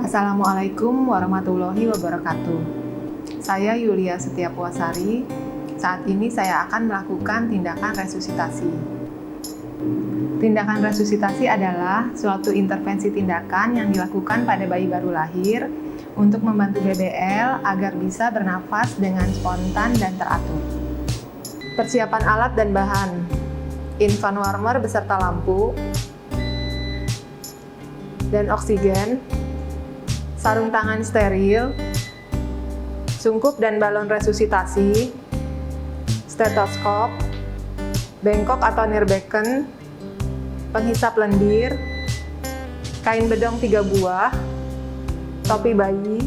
Assalamualaikum warahmatullahi wabarakatuh. Saya Yulia Setiapuasari. Saat ini saya akan melakukan tindakan resusitasi. Tindakan resusitasi adalah suatu intervensi tindakan yang dilakukan pada bayi baru lahir untuk membantu BBL agar bisa bernafas dengan spontan dan teratur. Persiapan alat dan bahan: infant warmer beserta lampu dan oksigen, sarung tangan steril, sungkup dan balon resusitasi, stetoskop, bengkok atau nirbecken, penghisap lendir, kain bedong 3 buah, topi bayi,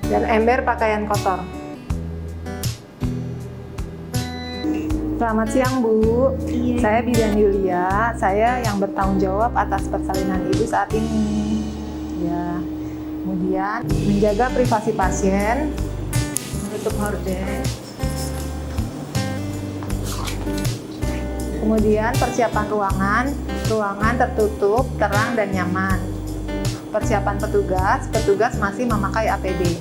dan ember pakaian kotor. Selamat siang, Bu. Iya. Saya Bidan Yulia, saya yang bertanggung jawab atas persalinan Ibu saat ini. Ya. Kemudian menjaga privasi pasien, menutup horden. Kemudian persiapan ruangan tertutup, terang dan nyaman. Persiapan petugas masih memakai APD.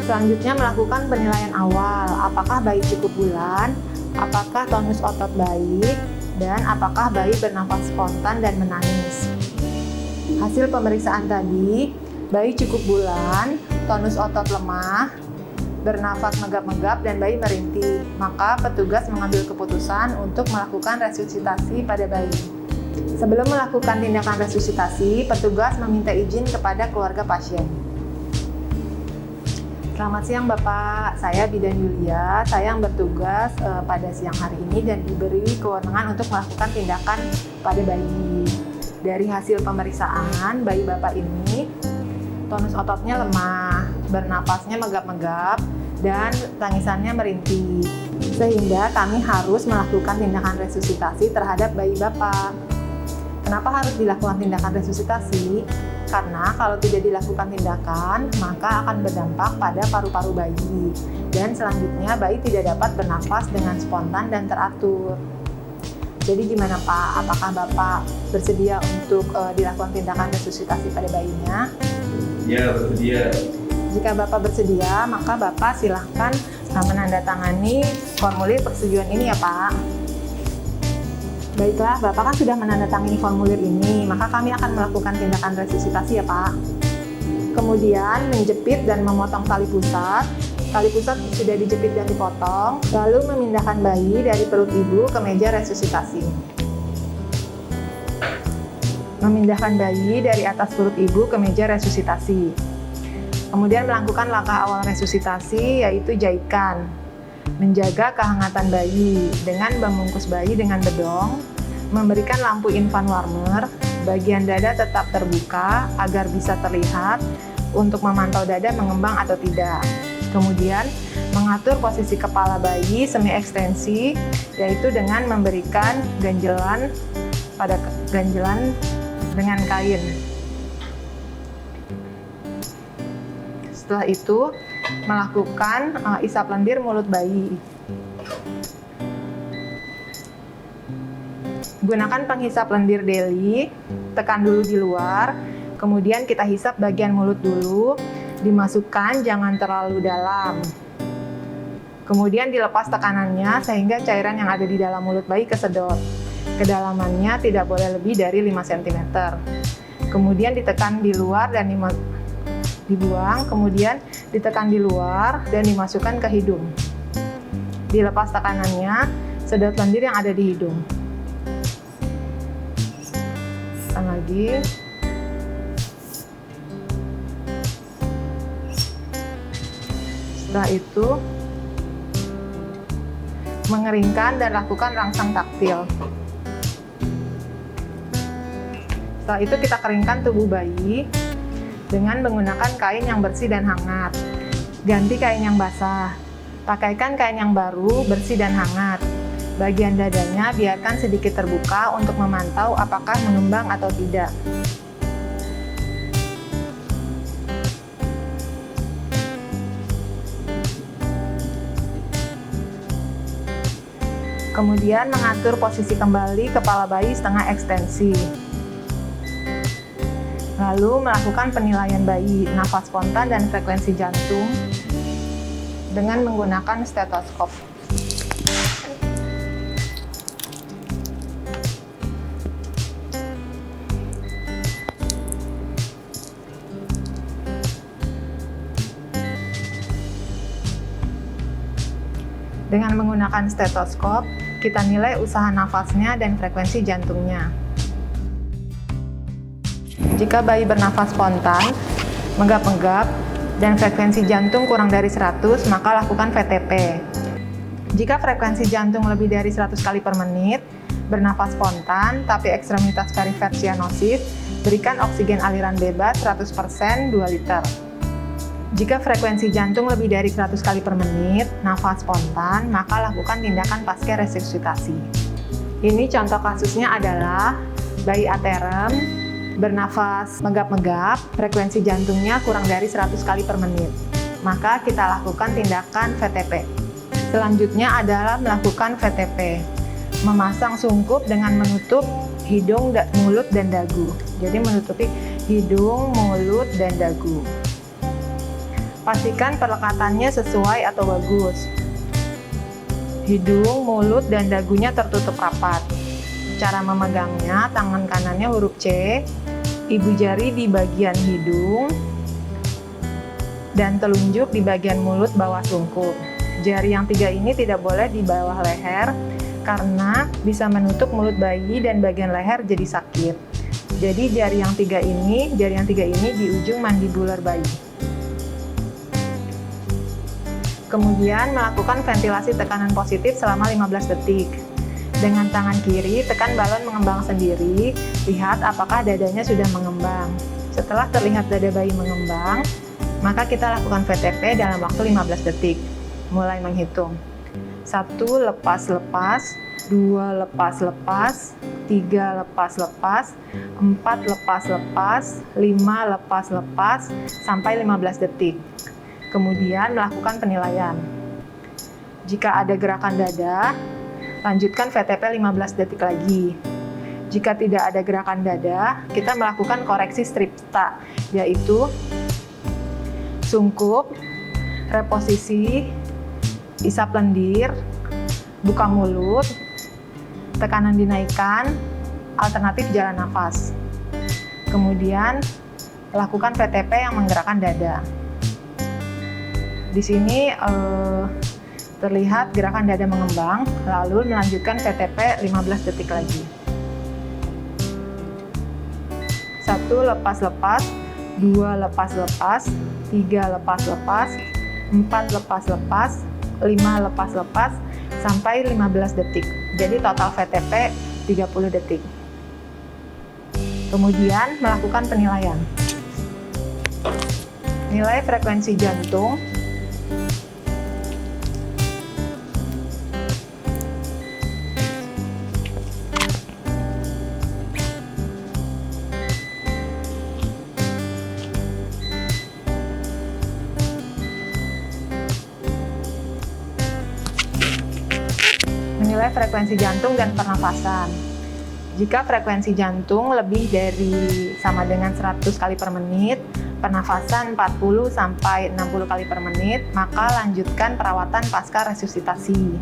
Selanjutnya melakukan penilaian awal, apakah bayi cukup bulan, apakah tonus otot baik, dan apakah bayi bernafas spontan dan menangis. Hasil pemeriksaan tadi, bayi cukup bulan, tonus otot lemah, bernafas megap-megap, dan bayi merintih. Maka petugas mengambil keputusan untuk melakukan resusitasi pada bayi. Sebelum melakukan tindakan resusitasi, petugas meminta izin kepada keluarga pasien. Selamat siang Bapak, saya Bidan Yulia, saya yang bertugas pada siang hari ini dan diberi kewenangan untuk melakukan tindakan pada bayi. Dari hasil pemeriksaan, bayi Bapak ini tonus ototnya lemah, bernapasnya megap-megap, dan tangisannya merintih. Sehingga kami harus melakukan tindakan resusitasi terhadap bayi Bapak. Kenapa harus dilakukan tindakan resusitasi? Karena kalau tidak dilakukan tindakan, maka akan berdampak pada paru-paru bayi. Dan selanjutnya bayi tidak dapat bernafas dengan spontan dan teratur. Jadi gimana Pak? Apakah Bapak bersedia untuk dilakukan tindakan resusitasi pada bayinya? Ya, bersedia. Jika Bapak bersedia, maka Bapak silahkan menandatangani formulir persetujuan ini ya Pak. Baiklah, Bapak kan sudah menandatangani formulir ini, maka kami akan melakukan tindakan resusitasi ya Pak. Kemudian menjepit dan memotong tali pusat. Tali pusat sudah dijepit dan dipotong, lalu memindahkan bayi dari perut ibu ke meja resusitasi. Memindahkan bayi dari atas perut ibu ke meja resusitasi. Kemudian melakukan langkah awal resusitasi, yaitu jahitan. Menjaga kehangatan bayi dengan membungkus bayi dengan bedong, memberikan lampu infant warmer, bagian dada tetap terbuka agar bisa terlihat untuk memantau dada mengembang atau tidak. Kemudian mengatur posisi kepala bayi semi ekstensi, yaitu dengan memberikan ganjelan dengan kain. Setelah itu melakukan isap lendir mulut bayi. Gunakan penghisap lendir Deli, tekan dulu di luar, kemudian kita hisap bagian mulut dulu, dimasukkan jangan terlalu dalam. Kemudian dilepas tekanannya sehingga cairan yang ada di dalam mulut bayi kesedot. Kedalamannya tidak boleh lebih dari 5 cm. Kemudian ditekan di luar dan dibuang, kemudian ditekan di luar dan dimasukkan ke hidung. Dilepas tekanannya, sedot lendir yang ada di hidung. Tekan lagi. Setelah itu, mengeringkan dan lakukan rangsang taktil. Setelah itu kita keringkan tubuh bayi dengan menggunakan kain yang bersih dan hangat. Ganti kain yang basah. Pakaikan kain yang baru, bersih dan hangat. Bagian dadanya biarkan sedikit terbuka untuk memantau apakah mengembang atau tidak. Kemudian mengatur posisi kembali kepala bayi setengah ekstensi. Lalu melakukan penilaian bayi, nafas spontan dan frekuensi jantung dengan menggunakan stetoskop. Dengan menggunakan stetoskop, kita nilai usaha nafasnya dan frekuensi jantungnya. Jika bayi bernafas spontan, menggap-menggap, dan frekuensi jantung kurang dari 100, maka lakukan VTP. Jika frekuensi jantung lebih dari 100 kali per menit, bernafas spontan, tapi ekstremitas perifer cyanosis, berikan oksigen aliran bebas 100% 2 liter. Jika frekuensi jantung lebih dari 100 kali per menit, nafas spontan, maka lakukan tindakan pasca resusitasi. Ini contoh kasusnya adalah bayi aterem, bernafas menggap-menggap, frekuensi jantungnya kurang dari 100 kali per menit. Maka kita lakukan tindakan VTP. Selanjutnya adalah melakukan VTP. Memasang sungkup dengan menutup hidung, mulut, dan dagu. Jadi menutupi hidung, mulut, dan dagu. Pastikan perlekatannya sesuai atau bagus. Hidung, mulut, dan dagunya tertutup rapat. Cara memegangnya, tangan kanannya huruf C, ibu jari di bagian hidung, dan telunjuk di bagian mulut bawah sungkup. Jari yang 3 ini tidak boleh di bawah leher, karena bisa menutup mulut bayi dan bagian leher jadi sakit. Jadi jari yang 3 ini di ujung mandibular bayi. Kemudian melakukan ventilasi tekanan positif selama 15 detik. Dengan tangan kiri, tekan balon mengembang sendiri, lihat apakah dadanya sudah mengembang. Setelah terlihat dada bayi mengembang, maka kita lakukan VTP dalam waktu 15 detik. Mulai menghitung. 1 lepas-lepas, 2 lepas-lepas, 3 lepas-lepas, 4 lepas-lepas, 5 lepas-lepas, sampai 15 detik. Kemudian melakukan penilaian. Jika ada gerakan dada, lanjutkan VTP 15 detik lagi. Jika tidak ada gerakan dada, kita melakukan koreksi stripta, yaitu sungkup, reposisi, isap lendir, buka mulut, tekanan dinaikkan, alternatif jalan nafas. Kemudian lakukan VTP yang menggerakkan dada. Di sini terlihat gerakan dada mengembang, lalu melanjutkan VTP 15 detik lagi. 1 lepas-lepas, 2 lepas-lepas, 3 lepas-lepas, 4 lepas-lepas, 5 lepas-lepas, sampai 15 detik. Jadi total VTP 30 detik. Kemudian melakukan penilaian. Nilai frekuensi jantung, menilai frekuensi jantung dan pernafasan. Jika frekuensi jantung lebih dari sama dengan 100 kali per menit, pernafasan 40 sampai 60 kali per menit, maka lanjutkan perawatan pasca resusitasi.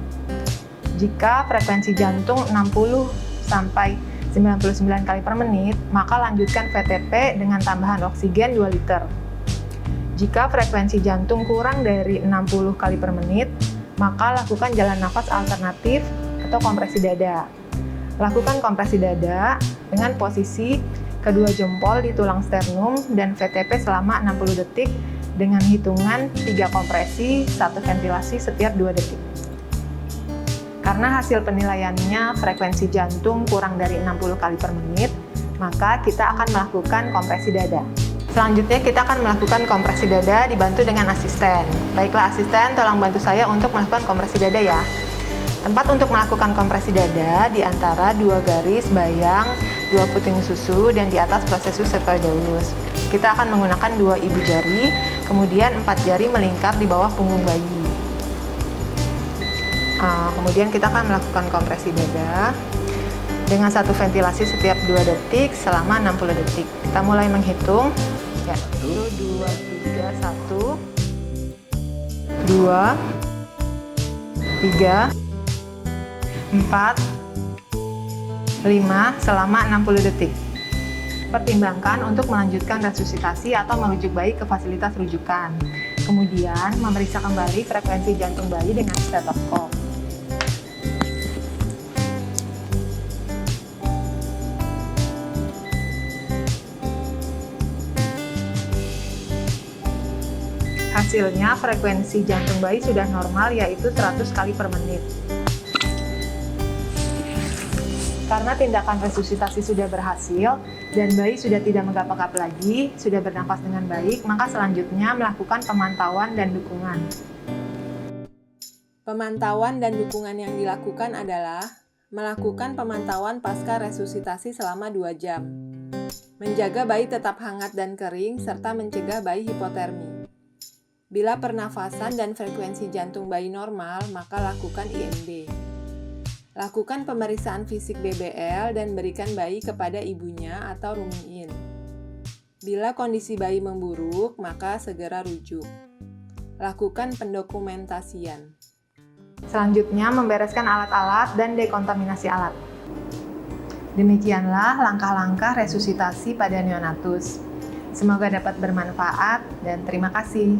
Jika frekuensi jantung 60 sampai 99 kali per menit, maka lanjutkan VTP dengan tambahan oksigen 2 liter. Jika frekuensi jantung kurang dari 60 kali per menit, maka lakukan jalan nafas alternatif atau kompresi dada. Lakukan kompresi dada dengan posisi kedua jempol di tulang sternum dan VTP selama 60 detik dengan hitungan 3 kompresi, 1 ventilasi setiap 2 detik. Karena hasil penilaiannya frekuensi jantung kurang dari 60 kali per menit, maka kita akan melakukan kompresi dada. Selanjutnya kita akan melakukan kompresi dada dibantu dengan asisten. Baiklah asisten, tolong bantu saya untuk melakukan kompresi dada ya. Tempat untuk melakukan kompresi dada di antara 2 garis bayang, 2 puting susu, dan di atas prosesus sercoideus. Kita akan menggunakan 2 ibu jari, kemudian 4 jari melingkar di bawah punggung bayi. Kemudian kita akan melakukan kompresi dada. dengan satu ventilasi setiap 2 detik selama 60 detik. Kita mulai menghitung. Ya, 1, 2, 3, 1, 2, 3, 4, 5 selama 60 detik. Pertimbangkan untuk melanjutkan resusitasi atau merujuk bayi ke fasilitas rujukan. Kemudian, memeriksa kembali frekuensi jantung bayi dengan stetoskop. Hasilnya, frekuensi jantung bayi sudah normal, yaitu 100 kali per menit. Karena tindakan resusitasi sudah berhasil dan bayi sudah tidak menggap-gap lagi, sudah bernafas dengan baik, maka selanjutnya melakukan pemantauan dan dukungan. Pemantauan dan dukungan yang dilakukan adalah melakukan pemantauan pasca resusitasi selama 2 jam, menjaga bayi tetap hangat dan kering, serta mencegah bayi hipotermi. Bila pernafasan dan frekuensi jantung bayi normal, maka lakukan IMD. Lakukan pemeriksaan fisik BBL dan berikan bayi kepada ibunya atau rooming in. Bila kondisi bayi memburuk, maka segera rujuk. Lakukan pendokumentasian. Selanjutnya, membereskan alat-alat dan dekontaminasi alat. Demikianlah langkah-langkah resusitasi pada neonatus. Semoga dapat bermanfaat dan terima kasih.